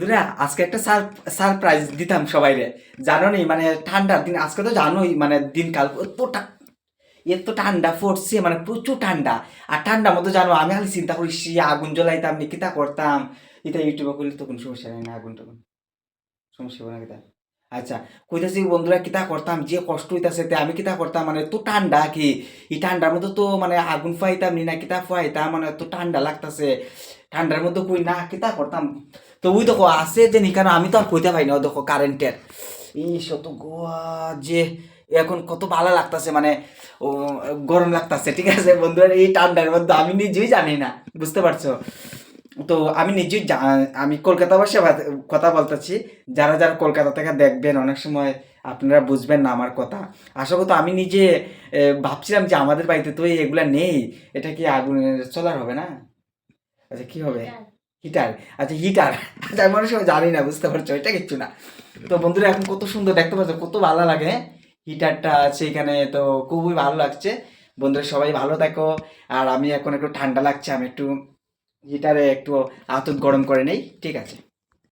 বন্ধুরা আজকে একটা সারপ্রাইজ দিতাম সবাই রে। জানো নি মানে ঠান্ডার দিন আজকে তো জানোই মানে দিনকাল এত ঠান্ডা পড়ছে মানে প্রচুর ঠান্ডা। আর ঠান্ডার মধ্যে জানো আমি খালি চিন্তা করি সে আগুন জ্বলাইতাম নি কিতা করতাম। এটা ইউটিউবে করলে তো কোনো সমস্যা নাই না, আগুন টাগুন সমস্যা হবে না কিতা। আচ্ছা, কইতাছি বন্ধুরা কিতা করতাম যে কষ্ট হইতাছে তে আমি কিতা করতাম মানে এত ঠান্ডা কি এই ঠান্ডার মধ্যে তো মানে আগুন ফুয়াইতাম নি না কিতা ফুয়াইতাম মানে এত ঠান্ডা লাগতাছে ঠান্ডার মধ্যে কই না কিতা করতাম। তো ওই দেখো আছে যে নি কেন আমি তো আর কইতে পারি না, ও দেখো কারেন্টের এই শত গোয়া যে এখন কত ভালো লাগতাছে মানে ও গরম লাগতাছে। ঠিক আছে বন্ধুরা, এই ঠান্ডার মধ্যে আমি নিজেই জানি না, বুঝতে পারছো? তো আমি নিজেই আমি কলকাতা বসে কথা বলতেছি। যারা যারা কলকাতা থেকে দেখবেন অনেক সময় আপনারা বুঝবেন না আমার কথা। আশা করি আমি নিজে ভাবছিলাম যে আমাদের বাড়িতে তো এগুলা নেই। এটা কি আগুনের সোলার হবে না? আচ্ছা কি হবে? হিটার। আচ্ছা হিটার। আচ্ছা আমি অনেক সময় জানি না, বুঝতে পারছো? এটা কিচ্ছু না। তো বন্ধুরা এখন কত সুন্দর দেখতে পাচ্ছ, কত ভালো লাগে হ্যাঁ? হিটারটা আছে এখানে তো খুবই ভালো লাগছে। বন্ধুরা সবাই ভালো থাকো। আর আমি এখন একটু ঠান্ডা লাগছে, আমি একটু হিটারে একটু আতপ গরম করে নেই, ঠিক আছে?